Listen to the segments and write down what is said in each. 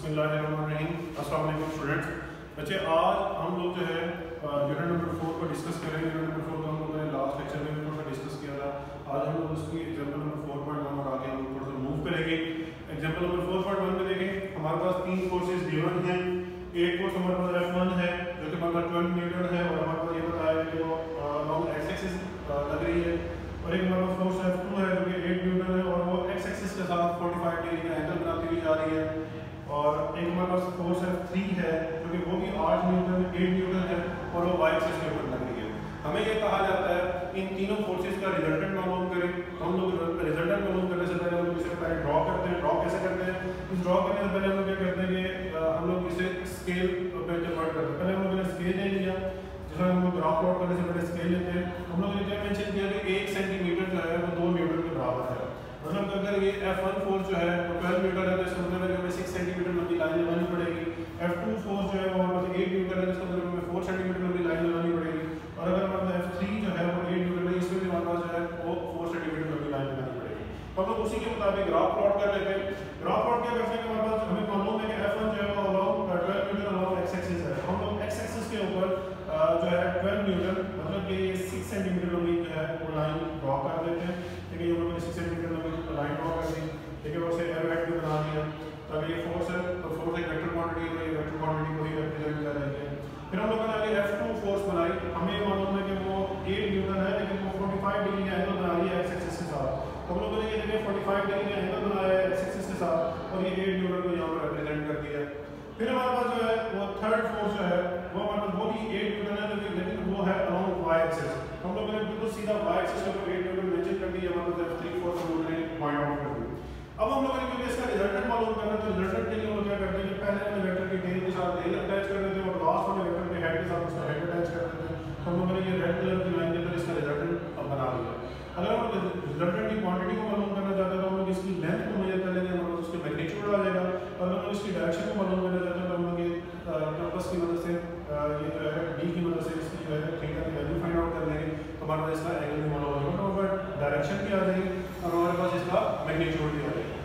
बिस्मिल्लाहिर्रहमानिर्रहीम। अस्सलाम वालेकुम स्टूडेंट्स। बच्चे आज हम लोग जो है यूनिट नंबर 4 को डिस्कस करेंगे। यूनिट नंबर 4 को हम लोगों ने लास्ट लेक्चर में थोड़ा सा डिस्कस किया था। आज हम लोग उसकी एग्जाम्पल नंबर 4.1 और आगे हम लोग थोड़ा सा मूव करेंगे। एग्जाम्पल नंबर 4.1 में देखें, हमारे पास तीन फोर्सेस गिवन हैं। एक फोर्स हमारे पास F1 है जो कि हमारे पास 12 न्यूटन है और हमारे पास ये बताया है कि वो लॉन्ग एक्स एक्सिस लग रही है, और एक हमारे पास फोर्स F2 है जो कि 8 न्यूटन है और वो एक्स एक्सिस के साथ 45 डिग्री का एंगल बनाती हुई जा रही है। और एक हमारे पास फोर्स F3 है जो कि वो भी 8 न्यूटन है और वो वाई एक्सिस के ऊपर लग रही है। हमें ये कहा जाता है इन तीनों फोर्सेस का रिजल्टेंट मालूम करें। तो हम लोग रिजल्टेंट मालूम करने से पहले हम लोग इसे पहले ड्रॉ करते हैं। ड्रॉ कैसे करते हैं? इस ड्रॉ करने से पहले हम लोग क्या करते हैं कि हम लोग इसे स्केल पे कन्वर्ट करते हैं। पहले हम लोगों ने स्केल ले लिया, जिसमें हम लोग ग्राफ प्लॉट करने से पहले स्केल लेते हैं। हम लोगों ने क्या मेंशन किया कि 1 सेंटीमीटर जो है वो 2 न्यूटन के बराबर है। मतलब अगर ये F1 फोर्स जो है वो 12 न्यूटन है तो इसका मतलब है कि हमें 6 सेंटीमीटर लंबी लाइन लगानी पड़ेगी। F2 फोर्स जो है वो हमारे पास 8 न्यूटन है तो इसका मतलब हमें 4 सेंटीमीटर लंबी लाइन लगानी पड़ेगी। और अगर हमारे पास F3 जो है वो 8 न्यूटन है, इसमें भी हमारे पास जो है वो 4 सेंटीमीटर लंबी लाइन लगानी पड़ेगी। तो हम लोग उसी के मुताबिक ग्राफ प्लॉट कर लेते हैं। ग्राफ प्लॉट क्या करते हैं कि हमारे पास हमें मालूम है कि F1 जो है वो along 12 Newton along x axis है। हम लोग एक्स एक्सिस के ऊपर जो है 12 न्यूटन मतलब कि 6 सेंटीमीटर लंबी जो है वो लाइन ड्रॉ कर देते हैं। ठीक है, ये हम लोग 6 सेंटीमीटर लंबी लाइन ड्रॉ कर दी। ठीक है, वैसे एरोहेड भी बना दिया। तो अगर ये फोर्स है तो फोर्स एक वेक्टर क्वांटिटी है, ये वेक्टर क्वांटिटी को ही रिप्रेजेंट कर रही है। फिर हम लोगों ने आगे F2 फोर्स बनाई। हमें मालूम है कि वो 8 न्यूटन है लेकिन वो 45 डिग्री का एंगल बना रही है एक्स एक्सिस के साथ। तो हम लोगों ने ये देखिए 45 डिग्री का एंगल बनाया है एक्स एक्सिस के साथ और ये 8 न्यूटन को यहाँ पर रिप्रेजेंट कर दिया है। फिर हमारे पास जो है वो थर्ड फोर्स जो है वो हमारे पास वो भी 8 न्यूटन है लेकिन वो है अलोंग वाई एक्सिस। हम लोगों ने बिल्कुल सीधा वाई एक्सिस के ऊपर 8 न्यूटन मेंशन कर दिया। हमारे पास F3 फोर्स हम लोगों ने पॉइंट आउट कर दिया। अब हम लोगों ने क्योंकि इसका रिजल्टेंट मालूम करना है तो रिजल्टेंट के लिए हम लोग क्या करते हैं कि पहले हमें वेक्टर की टेल के साथ टेल अटैच कर देते हैं और लास्ट वाले वेक्टर के हेड के साथ उसका हेड अटैच कर देते हैं। तो हम लोगों ने ये रेड कलर की लाइन के अंदर इसका रिजल्टेंट बना लिया। अगर हम रिजल्टेंट की क्वांटिटी को मालूम करना चाहते हैं तो हम लोग इसकी लेंथ को मेजर कर लेंगे, हमारे उसके मैग्नीट्यूड आ जाएगा। और हम लोग इसकी डायरेक्शन को मालूम करना चाहते हैं तो हम लोग ये कंपास की मदद से ये जो है डी की मदद से इसकी जो है थीटा की वैल्यू फाइंड आउट कर लेंगे। तो हमारे पास इसका एंगल भी मालूम हो जाएगा, तो डायरेक्शन भी आ जाएगी और हमारे पास इसका मैग्नीट्यूड भी आ जाएगा।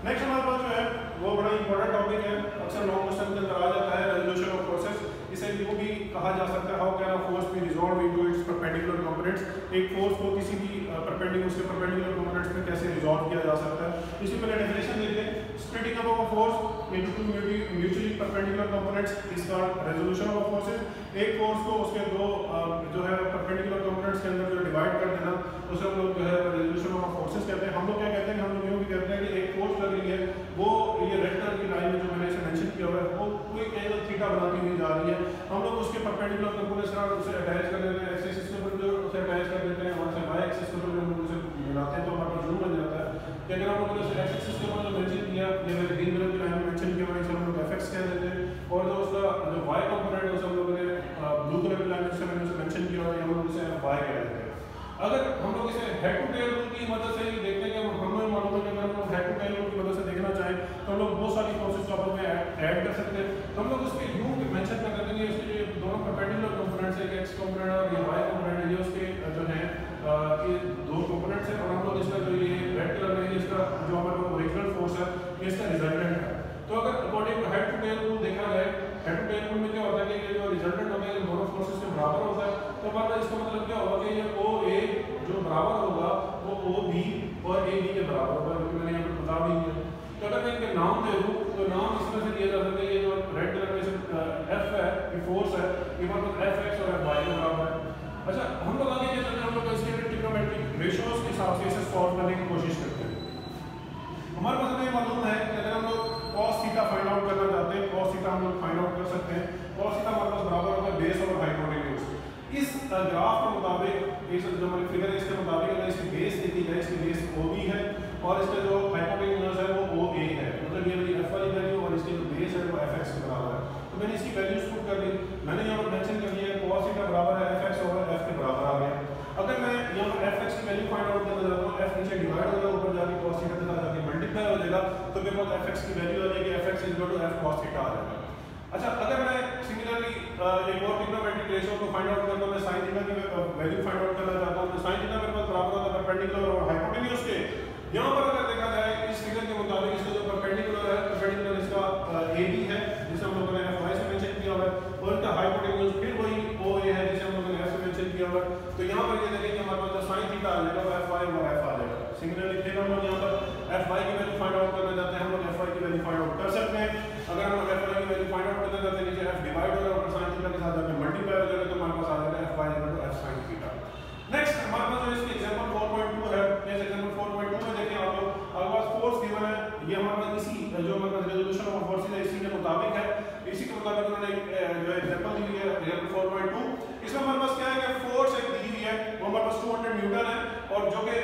नेक्स्ट हमारे पास जो है वो बड़ा इंपॉर्टेंट टॉपिक है, अक्सर लॉन्ग क्वेश्चन के अंदर आ जाता है, रेजोल्यूशन ऑफ फोर्सेस। इसे यूं भी कहा जा सकता है how can a force be resolve into its perpendicular components. एक फोर्स को किसी भी परपेंडिकुलर कंपोनेंट्स में कैसे रिजॉल्व किया जा सकता है। इसकी पहले डेफिनेशन देते हैं। Splitting up of a force into two mutually perpendicular components is called resolution of forces. एक फोर्स को उसके दो जो है परपेंडिकुलर कंपोनेंट्स के अंदर जो डिवाइड कर देना उसे हम लोग जो है रेजोल्यूशन ऑफ फोर्सेस कहते हैं। हम लोग क्या कहते हैं, हम लोग यूं भी कहते हैं कि एक फोर्स लग रही है वो ये रेड कलर की लाइन में जो मैंने इसे मेंशन किया हुआ है वो कोई एंगल थीटा बनाती हुई जा रही है। हम लोग उसके परपेंडिकुलर कंपोनेंट्स का उसे अटैच कर देते हैं, एक्स एक्सिस के ऊपर जो उसे अटैच कर देते हैं, वहां से वाई एक्सिस के ऊपर जो हम उसे मिलाते हैं तो हमारे पास यूं बन जाता है कि अगर हम लोगों ने एक्स एक्सिस के ऊपर जो मेंशन किया ये मैंने ग्रीन कलर की लाइन में मेंशन किया है, इसे हम लोग एफएक्स कह देते हैं। और जो उसका जो वाई कंपोनेंट है उसे हम लोगों ने ब्लू कलर की लाइन से मैंने उसे मेंशन किया है, हम लोग उसे वाई कह देते हैं। अगर हम लोग इसे हेड टू टेल रूल की मदद से देखते हैं कि हमें मालूम है कि अगर हम लोग हेड टू टेल रूल की मदद से देखना चाहें तो हम लोग बहुत सारी फोर्सेस को आपस में ऐड कर सकते हैं। तो हम लोग उसके यूं मेंशन कर देते हैं कि उसके जो दोनों परपेंडिकुलर कंपोनेंट्स है, एक्स कंपोनेंट और ये वाई कंपोनेंट है, ये उसके जो है ये दो कंपोनेंट्स हैं। और हम लोग इसका जो ये रेड कलर में इसका जो हमारा ओरिजिनल फोर्स है ये इसका रिजल्टेंट है। तो अगर according to head to tail rule देखा जाए, हेड टू टेल रूल में क्या होता है कि जो रिजल्टेंट होता है दोनों फोर्सेस के बराबर होता है। तो हमारा इसका मतलब क्या होगा कि ये OA जो बराबर होगा वो OB और AB के बराबर होगा, क्योंकि मैंने यहाँ पर बता भी दिया। तो अगर मैं इनके नाम दे दूँ तो नाम इसमें से दिया जा सकता है, ये जो रेड कलर में F है ये फोर्स है, ये हमारे पास Fx और Fy के बराबर है। अच्छा, हम लोग आगे क्या करते हैं, हम लोग इसके ट्रिग्नोमेट्रिक रेशियोज के हिसाब से इसे सॉल्व करने की कोशिश करते हैं। हमारे पास हमें मालूम है कि अगर हम लोग cos थीटा फाइंड आउट करना चाहते हैं, cos थीटा हम लोग फाइंड आउट कर सकते हैं। cos थीटा हमारे पास बराबर होगा बेस और हाइपोटेन्यूज। इस ग्राफ के मुताबिक इस जो हमारी फिगर है इसके मुताबिक अगर इसकी बेस देखी जाए, इसकी बेस OB है और इसका जो हाइपोटेन्यूज है वो OA है, मतलब ये मेरी F वाली वैल्यू और इसकी जो बेस है वो Fx के बराबर है। तो मैंने इसकी वैल्यूज पुट कर दी, मैंने यहाँ पर मेंशन कर दिया है cos थीटा बराबर है Fx और F के बराबर आ गया। अगर मैं यहाँ पर Fx की वैल्यू फाइंड आउट करना चाहता हूँ, F नीचे डिवाइड होगा ऊपर जाके cos थीटा के साथ जाके मल्टीप्लाई हो जाएगा, तो मेरे पास Fx की वैल्यू आ जाएगी, Fx F cos थीटा आ जाएगा। अच्छा, अगर मैं सिमिलरली एक और ट्रिग्नोमेट्रिक रेशियो को फाइंड आउट करता हूं, मैं sin थीटा की वैल्यू फाइंड आउट करना चाहता हूं, तो sin थीटा मेरे पास बराबर होगा परपेंडिकुलर और हाइपोटेन्यूज के। यहां पर अगर देखा जाए इस फिगर के मुताबिक इसका जो परपेंडिकुलर है, परपेंडिकुलर इसका ए बी है जिसे हम लोगों ने एफ वाई से मेंशन किया हुआ है, और इनका हाइपोटेन्यूज फिर वही ओ ए है जिसे हम लोगों ने एफ से मेंशन किया हुआ है। तो यहाँ पर ये देखें कि हमारे पास जो साइन थीटा आ जाएगा वो एफ वाई और एफ आ जाएगा। सिमिलरली फिर हम लोग यहाँ पर एफ वाई की वैल्यू फाइंड आउट करना चाहते हैं, हम लोग एफ वाई की वैल्यू फाइंड आउट कर सकते हैं। अगर हम लोग एफ वाई की वैल्यू फाइंड आउट करना चाहते हैं, नीचे एफ डिवाइड हो रहा है और साइन थीटा के साथ जाकर मल्टीप्लाई हो जाएगा, तो हमारे पास आ जाएगा F Y equal to F sine theta. Next हमारे पास जो इसकी एग्जांपल 4.2 है, इस एग्जांपल 4.2 में देखें आप लोग, हमारे पास फोर्स गिवन है, ये हमारे पास इसी जो हमारे पास रेजोल्यूशन ऑफ फोर्सेस है इसी के मुताबिक है, इसी के मुताबिक उन्होंने जो एग्जांपल दी हुई है एग्जांपल 4.2, इसमें हमारे पास क्या है कि फोर्स एक दी हुई है, वो हमारे पास 200 न्यूटन है, और जो कि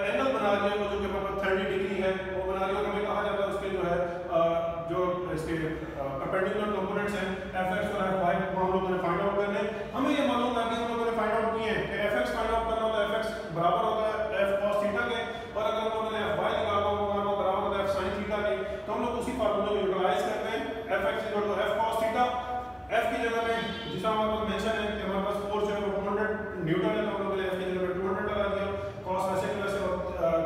एंगल बना रही है वो जो कि हमारे पास 30 डिग्री है वो बना रही है, और हमें कहा जाता है उसके जो है जो इसके परपेंडिकुलर कंपोनेंट्स हैं fx और fy वो हम लोगों ने फाइंड आउट करने। हमें ये मालूम है कि हम लोगों ने फाइंड आउट किए हैं कि fx फाइंड आउट करना होता है fx बराबर होता है f cos थीटा के, और अगर हम लोगों ने fy निकालना होगा वो बराबर होता है f sin थीटा के, तो हम लोग उसी फार्मूले को यूटिलाइज करते हैं fx f cos theta, f की जगह में जिसका हमारे पास मेंशन है कि हमारे पास फोर्स जो है वो 200 न्यूटन है, तो हम लोगों ने f की जगह में 200 लगा दिया, cos वैसे की वैसे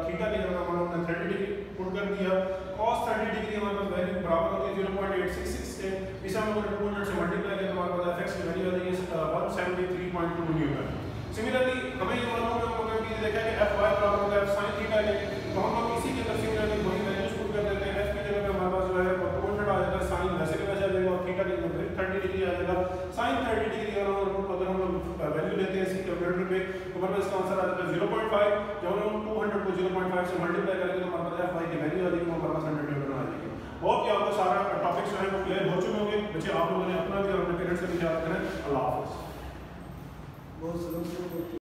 थीटा की जगह हम लोगों ने 30 डिग्री पुट कर दिया, cos 30 डिग्री हमारे पास वैल्यू बराबर होती है 0.866 के, इसे हम लोगों ने 200 से मल्टीप्लाई किया तो हमारे पास fx की वैल्यू आ जाएगी 173.2 न्यूटन। सिमिलरली हमें ये मालूम है हमने कि देखा कि fy बराबर होता है f sin थीटा के, तो हम लोग इसी के तरफ सिमिलरली वही वैल्यूज पुट कर देते हैं, f की जगह पे हमारे पास जो है 200 आ जाएगा, sin वैसे के वैसे आ जाएगा, और थीटा की जगह पे 30 डिग्री आ जाएगा, sin 30 डिग्री अगर हम लोग वैल्यू लेते हैं इसी कैलकुलेटर पे तो हमारे पास इसका आंसर आ जाता है 0.5, जब हम 200 को 0.5 से मल्टीप्लाई करेंगे तो हमारे पास fy की वैल्यू आ जाएगी, हमारे पास 100 न्यूटन आ जाएगी। होप कि आपको सारा टॉपिक्स जो है वो क्लियर हो चुके होंगे बच्चे, आप लोगों ने अपना भी और अपने पेरेंट्स का भी ख्याल रखना है। अल्लाह हाफिज़।